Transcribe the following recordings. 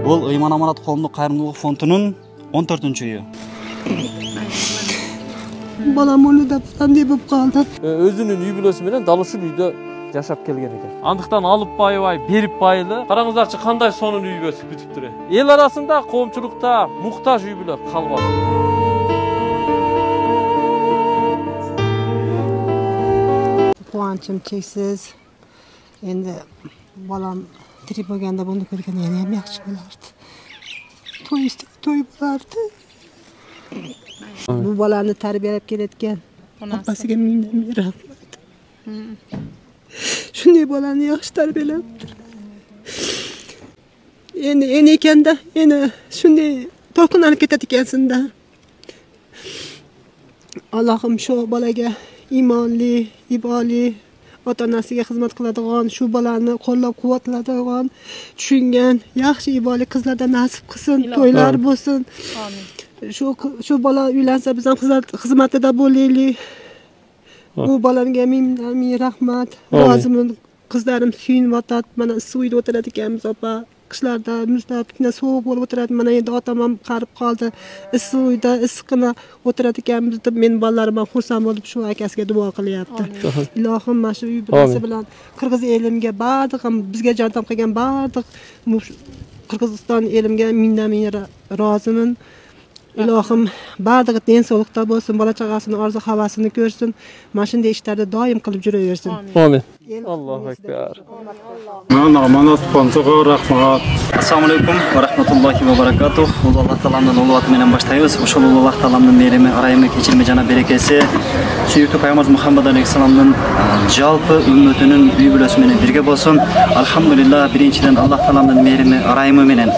Бул Ыйман Аманат коомдук кайрымдуулук фондунун 14-үйү. Балам өлү деп кандай болуп калды. Өзүнүн үй бүлөсү менен дал ушул үйдө жашап келген экен. Андыктан алып байыбай, берип байлы. Караңыздарчы кандай сонун үй өсүп бүтүптүр. Эл арасында, коомчулукта муктаж үй бүлө калбады. Кубанычым чексиз. Endi balam tirik bo'lganda buni ko'rganda yana ham yaxshi bo'lardi. To'y bo'lardi. Bu balani tarbiyalab kelayotgan opasiga mingdan rahmat. Shunday balani yaxshi tarbiyalabdi. Endi ekanda, endi shunday to'qinlanib ketadi ekansin-da. Allohim shu bolaga iymonli, iboli ota-onasiga xizmat qiladigan, shu bolani qo'llab-quvvatladigan, tushungan, yaxshi iboli qizlardan nasib qilsin, to'ylar bo'lsin. Amin. Shu bola uylansa biz ham xizmatida bo'laylik. Bu bolamga ming rahmat. Roziman. Qizlarim suyunyapti. Mana issiq uyda o'tiradi ekanmiz, opa. Qishlarda muzlab, kichkina sovuq bo'lib o'tiradi. Mana endi otam ham qarib qoldi. Issiq uyda issiqina o'tiradi ekanmiz deb men bolalarim ham xursand bo'lib shu akasiga duo qilyapti. Ilohim mana shu uy bilan bilan Qirg'iz elimga barliq ham bizga yordam qilgan barliq Qirg'iziston elimga mingdan ming roziman. Ilohim barliq den sog'likda bo'lsin, bola chaqasini orzu havasini ko'rsin. Mana shunday ishlarda doim qilib yuraversin. Amin. Allohu akbar. Amanat fondiga rahmat. Assalomu alaykum va rahmatullohi va barakatuh. Alloh taoloning ulug'ati bilan boshlaymiz. O'sha Alloh taoloning mehrimi, arayimi, kechirimi, jana berekesi, suyukli Payg'ambarimiz Muhammad alayhisalomning jalpi ummatining uy bulosi bilan birga bo'lsin. Alhamdulillah, birinchidan Alloh taoloning mehrimi, arayimi bilan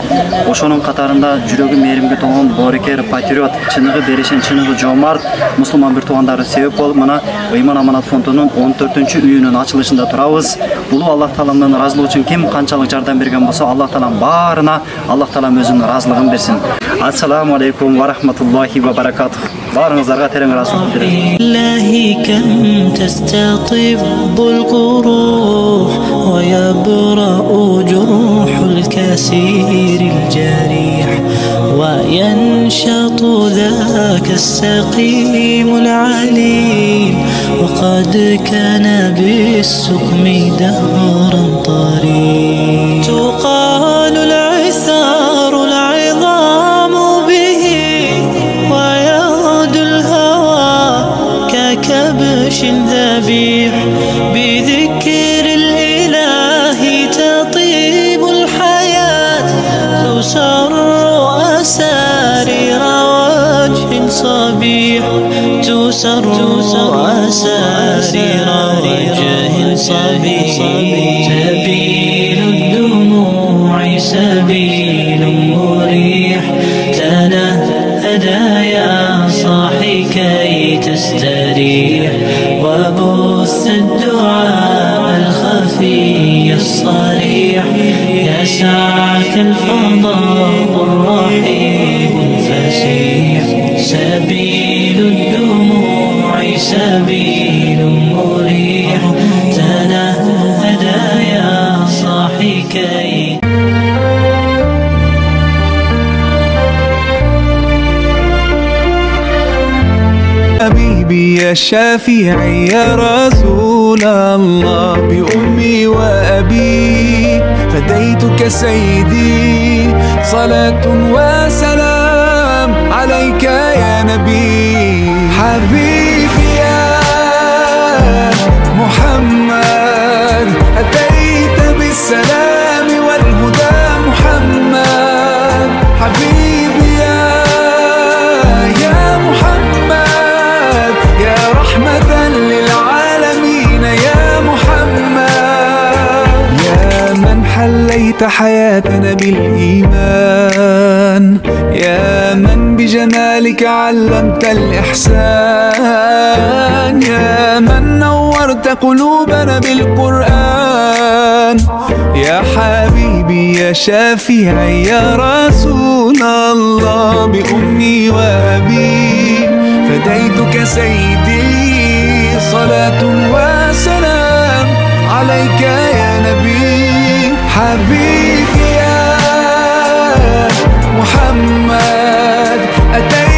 o'shaning qatorida yuragi mehrimga to'lgan borakar patriot, chiniga berishin, chiniga jo'mart musulmon bir tuğandari sebep bo'lib, mana Ыйман Аманат fondining 14-uyining ochilishida turamiz. Ulu Alloh taoloning roziligi uchun kim qanchalik yordam bergan bo'lsa, Alloh taolam barina Alloh taolam o'zining roziligini bersin. Assalomu alaykum va rahmatullohi va barakatuh. Baringizlarga terin rozilik tilayman. Illahi kam tastatibul quruh wa yabra'u juruhul kasiril jarih wa yanshatu dhaka as-saqimul alim wa qad kana bis-sukmi dahran tarid tuqalu al-'itharu al-'idhamu bihi wa yahdu al-hawa ككبش ذبيح بذكر الإله تطيب الحياة تسر أسارير وجه صبيح تسر أسارير وجه صبيح سبيل الدموع سبيل مريح تنهدى يا صاحي كي تستريح وبث الدعاء الخفي الصريح يسعك الفضاء الرحيم الفسيح سبيل الدموع سبيل مريح تنهدى يا صاحي كي حبيبي يا شافعي يا رسول الله بأمي وأبي فديتك سيدي صلاة وسلام عليك يا نبي حبيبي يا محمد أتيت بالسلام والهدى محمد حبيبي يا محمد يا رحمة للعالمين يا محمد يا من حليت حياتنا بالإيمان يا من بجمالك علمت الإحسان يا من نورت قلوبنا بالقرآن يا حبيبي يا شافعي يا رسول الله بأمي وأبي فديتك سيدي صلاة وسلام عليك يا نبي حبيبي يا محمد أتيت